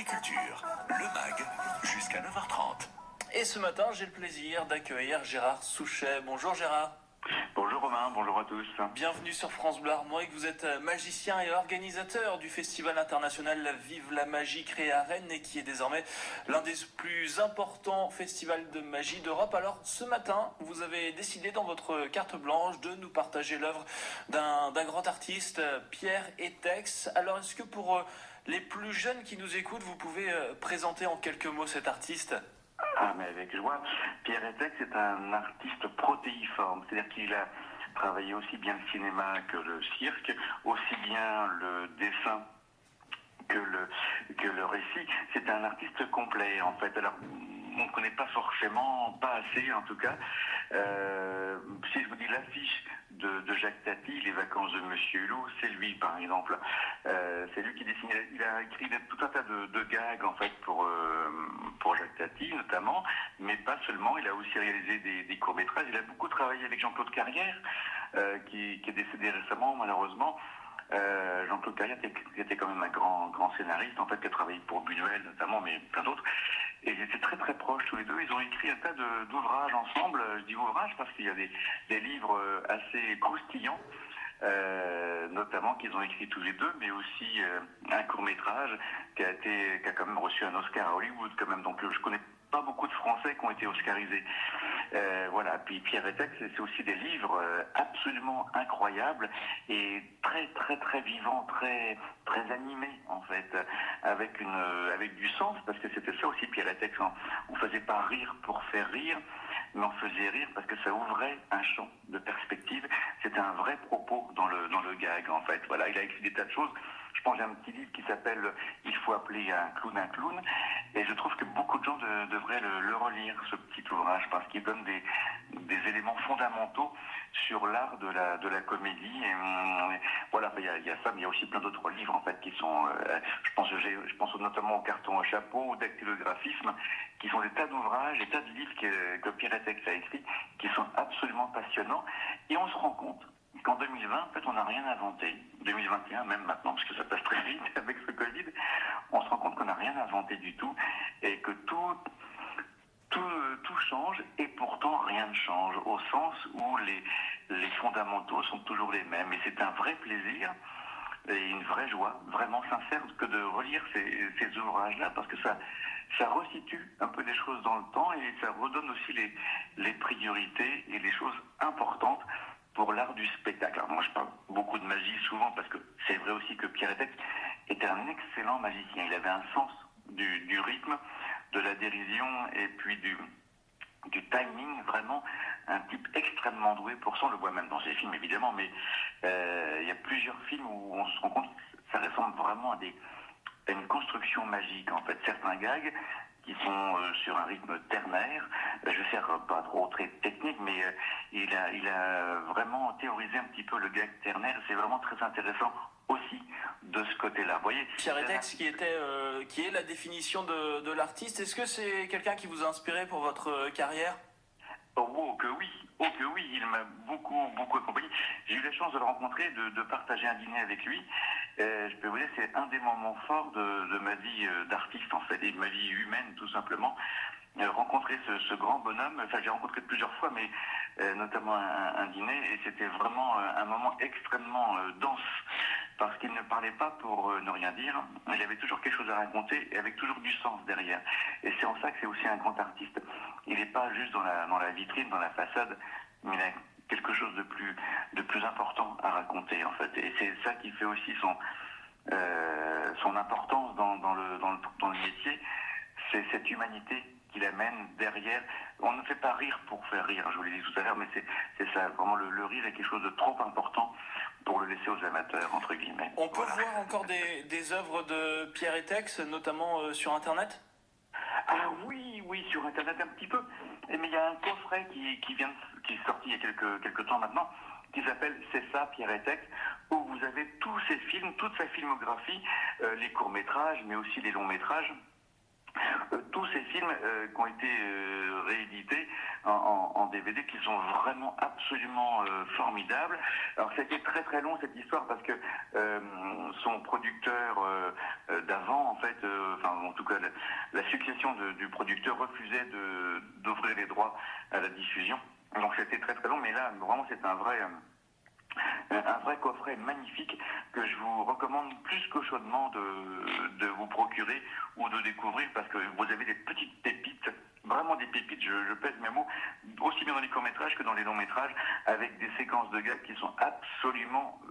Arte Culture, le MAG, jusqu'à 9h30. Et ce matin, j'ai le plaisir d'accueillir Gérard Souchet. Bonjour Gérard. Bonjour Romain, bonjour à tous. Bienvenue sur France Bleu Armorique. Vous êtes magicien et organisateur du festival international Vive la Magie créé à Rennes et qui est désormais l'un des plus importants festivals de magie d'Europe. Alors ce matin, vous avez décidé dans votre carte blanche de nous partager l'œuvre d'un grand artiste, Pierre Étex. Alors est-ce que pour les plus jeunes qui nous écoutent, vous pouvez présenter en quelques mots cet artiste ? Ah, mais avec joie. Pierre Étex est un artiste protéiforme, c'est-à-dire qu'il a travaillé aussi bien le cinéma que le cirque, aussi bien le dessin que le récit. C'est un artiste complet, en fait. Alors, on ne connaît pas forcément, pas assez en tout cas. Si je vous dis l'affiche de Jacques Tati, Les vacances de Monsieur Hulot, c'est lui par exemple. C'est lui qui dessine. Il a écrit tout un tas de gags en fait pour Jacques Tati notamment, mais pas seulement. Il a aussi réalisé des courts-métrages. Il a beaucoup travaillé avec Jean-Claude Carrière, qui est décédé récemment malheureusement. Jean-Claude Carrière était quand même un grand scénariste en fait, qui a travaillé pour Buñuel notamment, mais plein d'autres. Et ils étaient très très proches tous les deux. Ils ont écrit un tas d'ouvrages ensemble. Je dis ouvrages parce qu'il y a des livres assez croustillants, notamment qu'ils ont écrit tous les deux, mais aussi un court-métrage qui a quand même reçu un Oscar à Hollywood quand même. Donc je connais pas beaucoup de Français qui ont été oscarisés. Voilà. Puis Pierre Étex, c'est aussi des livres absolument incroyables et très très très vivants, très très animés en fait, avec du sens, parce que c'était ça aussi Pierre Étex. On faisait pas rire pour faire rire, mais on faisait rire parce que ça ouvrait un champ de perspective. C'était un vrai propos dans le gag en fait. Voilà. Il a écrit des tas de choses. Je pense que j'ai un petit livre qui s'appelle « Il faut appeler un clown », et je trouve que beaucoup de gens devraient le relire, ce petit ouvrage, parce qu'il donne des éléments fondamentaux sur l'art de la comédie. Et, voilà, il y a ça, mais il y a aussi plein d'autres livres en fait qui sont, je pense notamment au carton à chapeau, au dactylographisme, qui sont des tas d'ouvrages, des tas de livres que Pierre Étex a écrits, qui sont absolument passionnants, et on se rend compte qu'en 2020, en fait, on n'a rien inventé. 2021 même maintenant, parce que ça passe très vite avec ce Covid, on se rend compte qu'on n'a rien inventé du tout et que tout change et pourtant rien ne change, au sens où les fondamentaux sont toujours les mêmes. Et c'est un vrai plaisir et une vraie joie, vraiment sincère, que de relire ces ouvrages-là, parce que ça resitue un peu des choses dans le temps et ça redonne aussi les priorités et les choses importantes pour l'art du spectacle. Alors moi je parle beaucoup de magie souvent parce que c'est vrai aussi que Pierre Étex était un excellent magicien. Il avait un sens du rythme, de la dérision et puis du timing, vraiment un type extrêmement doué pour ça. On le voit même dans ses films évidemment, mais il y a plusieurs films où on se rend compte que ça ressemble vraiment à une construction magique en fait. Certains gags qui sont sur un rythme ternaire. Je vais faire pas trop très technique, mais il a vraiment théorisé un petit peu le gag ternaire. C'est vraiment très intéressant aussi de ce côté-là. Vous voyez, Pierre Étex, qui est la définition de l'artiste. Est-ce que c'est quelqu'un qui vous a inspiré pour votre carrière ? Oh que oui, il m'a beaucoup accompagné. J'ai eu la chance de le rencontrer, de partager un dîner avec lui. Je peux vous dire, c'est un des moments forts de ma vie d'artiste, en fait, et de ma vie humaine, tout simplement. Rencontrer ce grand bonhomme, enfin j'ai rencontré plusieurs fois, mais notamment un dîner, et c'était vraiment un moment extrêmement dense, parce qu'il ne parlait pas pour ne rien dire, il avait toujours quelque chose à raconter, et avec toujours du sens derrière. Et c'est en ça que c'est aussi un grand artiste. Il n'est pas juste dans la vitrine, dans la façade, mais il a quelque chose de plus important à raconter, en fait. Et c'est ça qui fait aussi son importance dans le métier, c'est cette humanité qu'il amène derrière. On ne fait pas rire pour faire rire, je vous l'ai dit tout à l'heure, mais c'est ça, vraiment le rire est quelque chose de trop important pour le laisser aux amateurs, entre guillemets. On peut voir encore des œuvres de Pierre Étex, notamment sur Internet ? Ah oui, sur Internet un petit peu. Mais il y a un coffret qui est sorti il y a quelques temps maintenant, qui s'appelle C'est ça, Pierre Étex, où vous avez tous ses films, toute sa filmographie, les courts-métrages, mais aussi les longs-métrages, tous ces films qui ont été réédités en DVD, qui sont vraiment absolument formidables. Alors c'était très très long cette histoire parce que son producteur d'avant, en fait, en tout cas la succession du producteur refusait d'ouvrir les droits à la diffusion. Donc c'était très très long, mais là vraiment c'est un vrai coffret magnifique que je vous recommande plus que chaudement de vous procurer ou de découvrir, parce que vous avez des petites pépites, vraiment des pépites, je pèse mes mots, aussi bien dans les courts-métrages que dans les longs-métrages, avec des séquences de gags qui sont absolument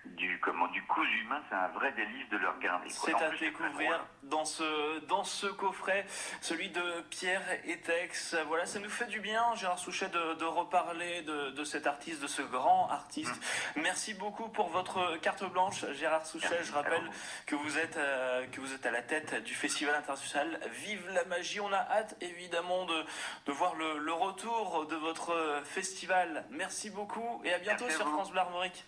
du cousu humain. C'est un vrai délice de le regarder. C'est à découvrir dans ce coffret, celui de Pierre Etex. Voilà, ça nous fait du bien, Gérard Souchet, de reparler de cet artiste, de ce grand artiste. Merci beaucoup pour votre carte blanche, Gérard Souchet. Je rappelle que vous êtes à la tête du Festival international Vive la magie. On a hâte évidemment de voir le retour de votre festival. Merci beaucoup et à bientôt sur France Bleu Armorique.